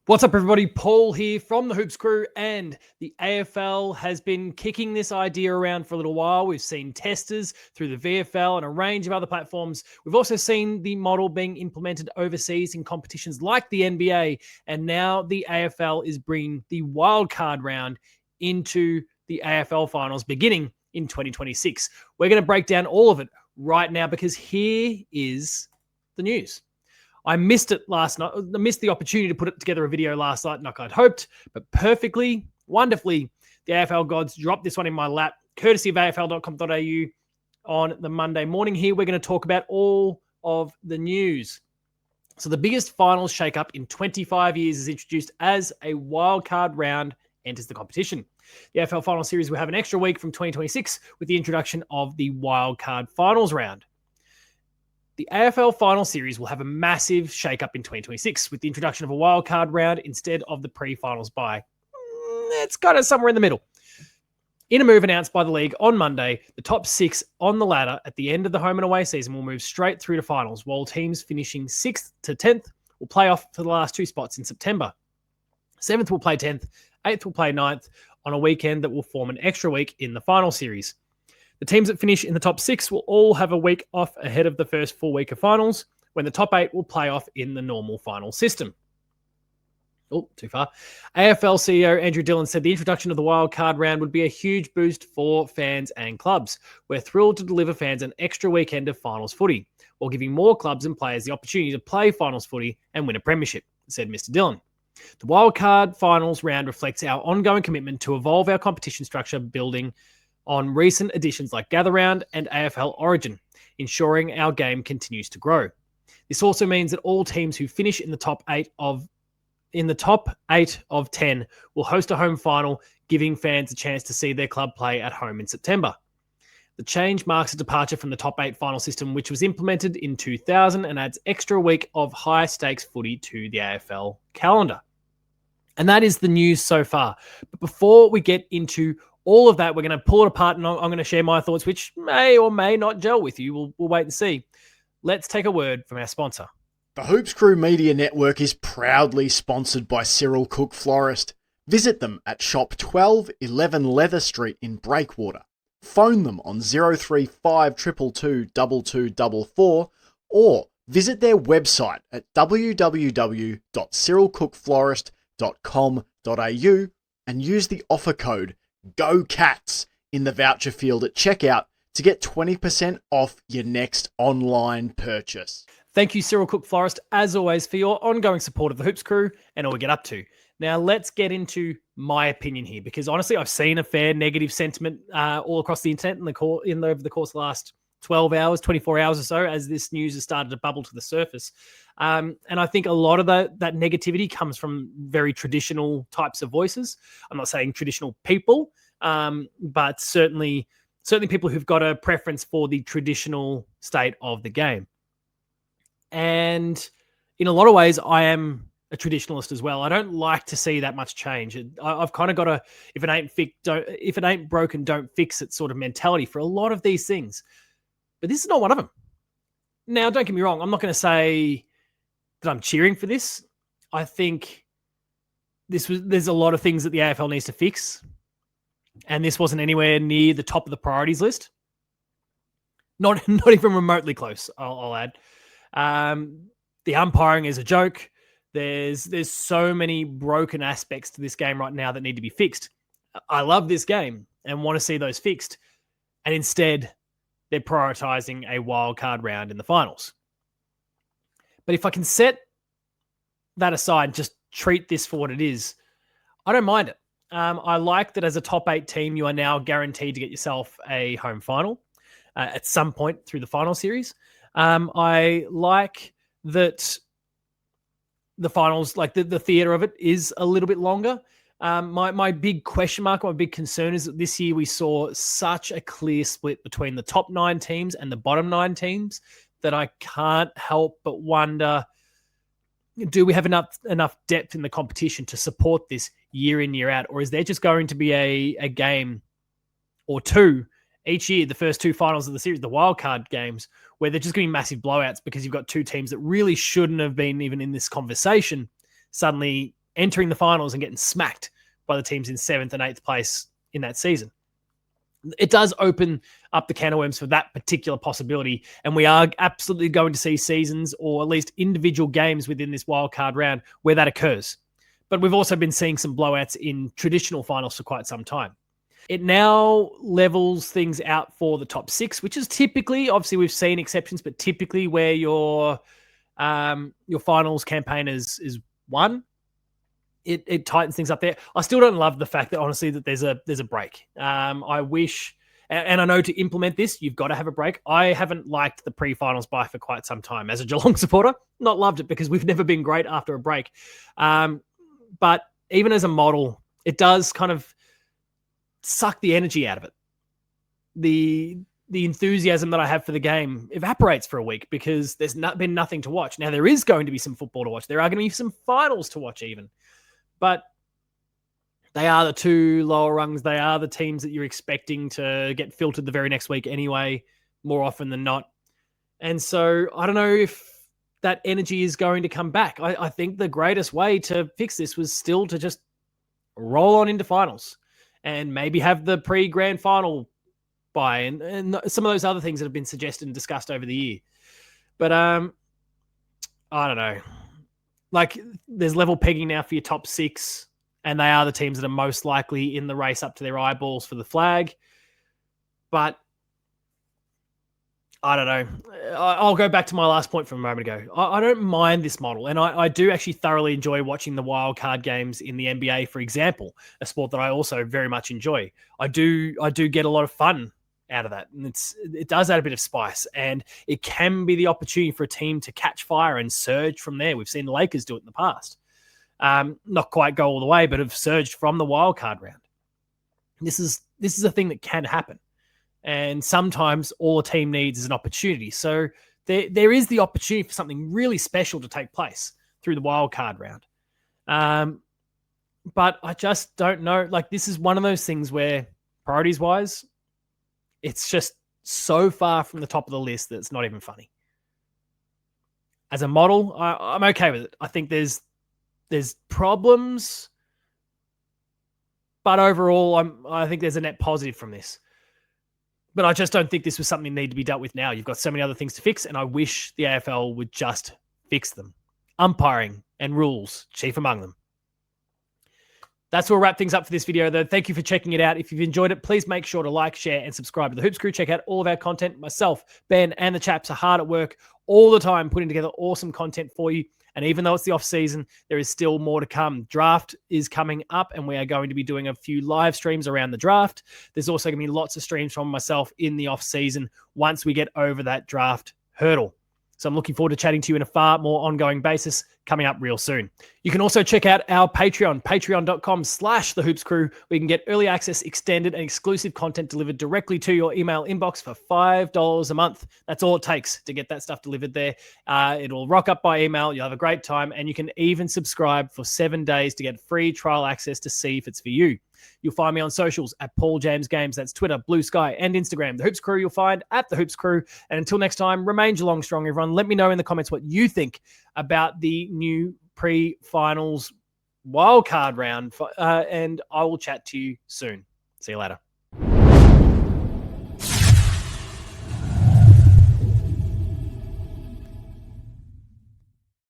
What's up, everybody? Paul here from the Hoops Crew, and the AFL has been kicking this idea around for a little while. We've seen testers through the VFL and a range of other platforms. We've also seen the model being implemented overseas in competitions like the NBA, and now the AFL is bringing the Wildcard Round into the AFL finals beginning in 2026. We're going to break down all of it right now because here is the news. I missed it last night. I missed the opportunity to put it together a video last night like I'd hoped, but perfectly, wonderfully, the AFL gods dropped this one in my lap, courtesy of afl.com.au on the Monday morning. Here, we're going to talk about all of the news. So the biggest finals shakeup in 25 years is introduced as a wildcard round enters the competition. The AFL Final Series will have an extra week from 2026 with the introduction of the wildcard finals round. The AFL Final Series will have a massive shake-up in 2026 with the introduction of a wildcard round instead of the pre-finals bye. It's kind of somewhere in the middle. In a move announced by the league on Monday, the top 6 on the ladder at the end of the home and away season will move straight through to finals, while teams finishing 6th to 10th will play off for the last 2 spots in September. 7th will play 10th, 8th will play 9th on a weekend that will form an extra week in the final series. The teams that finish in the top 6 will all have a week off ahead of the first full week of finals, when the top 8 will play off in the normal final system. Oh, too far. AFL CEO Andrew Dillon said the introduction of the wildcard round would be a huge boost for fans and clubs. We're thrilled to deliver fans an extra weekend of finals footy, while giving more clubs and players the opportunity to play finals footy and win a premiership, said Mr. Dillon. The wildcard finals round reflects our ongoing commitment to evolve our competition structure, building on recent additions like Gather Round and AFL Origin, ensuring our game continues to grow. This also means that all teams who finish in the top 8 of 10 will host a home final, giving fans a chance to see their club play at home in September. The change marks a departure from the top 8 final system, which was implemented in 2000 and adds extra week of high stakes footy to the AFL calendar. And that is the news so far. But before we get into all of that, we're going to pull it apart, and I'm going to share my thoughts, which may or may not gel with you. We'll wait and see. Let's take a word from our sponsor. The Hoops Crew Media Network is proudly sponsored by Cyril Cook Florist. Visit them at Shop 1211 Leather Street in Breakwater. Phone them on 035 222 2244 or visit their website at www.cyrilcookflorist.com.au and use the offer code Go Cats in the voucher field at checkout to get 20% off your next online purchase. Thank you, Cyril Cook Florist, as always, for your ongoing support of the Hoops Crew and all we get up to. Now, let's get into my opinion here, because honestly, I've seen a fair negative sentiment all across the internet over the course of the last 12 hours, 24 hours or so, as this news has started to bubble to the surface. And I think a lot of that negativity comes from very traditional types of voices. I'm not saying traditional people, but certainly people who've got a preference for the traditional state of the game. And in a lot of ways, I am a traditionalist as well. I don't like to see that much change. I've kind of got a if it ain't broken, don't fix it sort of mentality for a lot of these things. But this is not one of them. Now, don't get me wrong. I'm not going to say that I'm cheering for this. I think there's a lot of things that the AFL needs to fix, and this wasn't anywhere near the top of the priorities list. Not even remotely close, I'll add. The umpiring is a joke. There's so many broken aspects to this game right now that need to be fixed. I love this game and want to see those fixed, and instead they're prioritizing a wildcard round in the finals. But if I can set that aside, just treat this for what it is, I don't mind it. I like that as a top 8 team, you are now guaranteed to get yourself a home final at some point through the final series. I like that the finals, like the theater of it, is a little bit longer. My big question mark, my big concern is that this year we saw such a clear split between the top 9 teams and the bottom 9 teams that I can't help but wonder, do we have enough depth in the competition to support this year in, year out? Or is there just going to be a game or two each year, the first 2 finals of the series, the wildcard games, where they're just going to be massive blowouts because you've got 2 teams that really shouldn't have been even in this conversation, suddenly entering the finals and getting smacked by the teams in 7th and 8th place in that season. It does open up the can of worms for that particular possibility. And we are absolutely going to see seasons or at least individual games within this wildcard round where that occurs. But we've also been seeing some blowouts in traditional finals for quite some time. It now levels things out for the top 6, which is typically, obviously we've seen exceptions, but typically where your finals campaign is won. It tightens things up there. I still don't love the fact that, honestly, that there's a break. I wish, and I know to implement this, you've got to have a break. I haven't liked the pre-finals bye for quite some time. As a Geelong supporter, not loved it because we've never been great after a break. But even as a model, it does kind of suck the energy out of it. The enthusiasm that I have for the game evaporates for a week because there's been nothing to watch. Now, there is going to be some football to watch. There are going to be some finals to watch even. But they are the 2 lower rungs. They are the teams that you're expecting to get filtered the very next week anyway, more often than not. And so I don't know if that energy is going to come back. I think the greatest way to fix this was still to just roll on into finals and maybe have the pre-grand final bye and some of those other things that have been suggested and discussed over the year. But I don't know. Like, there's level pegging now for your top 6, and they are the teams that are most likely in the race up to their eyeballs for the flag. But I don't know. I'll go back to my last point from a moment ago. I don't mind this model, and I do actually thoroughly enjoy watching the wild card games in the NBA, for example, a sport that I also very much enjoy. I do get a lot of fun out of that, and it does add a bit of spice, and it can be the opportunity for a team to catch fire and surge from there. We've seen the Lakers do it in the past, not quite go all the way, but have surged from the wildcard round. This is a thing that can happen, and sometimes all a team needs is an opportunity. So there is the opportunity for something really special to take place through the wildcard round. But I just don't know. Like, this is one of those things where priorities wise, it's just so far from the top of the list that it's not even funny. As a model, I'm okay with it. I think there's problems, but overall, I think there's a net positive from this. But I just don't think this was something that needed to be dealt with now. You've got so many other things to fix, and I wish the AFL would just fix them. Umpiring and rules, chief among them. That's where we'll wrap things up for this video, though. Thank you for checking it out. If you've enjoyed it, please make sure to like, share, and subscribe to the Hoops Crew. Check out all of our content. Myself, Ben, and the chaps are hard at work all the time putting together awesome content for you. And even though it's the off season, there is still more to come. Draft is coming up, and we are going to be doing a few live streams around the draft. There's also going to be lots of streams from myself in the off season once we get over that draft hurdle. So I'm looking forward to chatting to you in a far more ongoing basis coming up real soon. You can also check out our Patreon, patreon.com/thehoopscrew, where you can get early access, extended, and exclusive content delivered directly to your email inbox for $5 a month. That's all it takes to get that stuff delivered there. It'll rock up by email. You'll have a great time, and you can even subscribe for 7 days to get free trial access to see if it's for you. You'll find me on socials at Paul James Games. That's Twitter, Blue Sky, and Instagram. The Hoops Crew you'll find at The Hoops Crew. And until next time, remain Geelong strong, everyone. Let me know in the comments what you think about the new pre-finals wildcard round. And I will chat to you soon. See you later.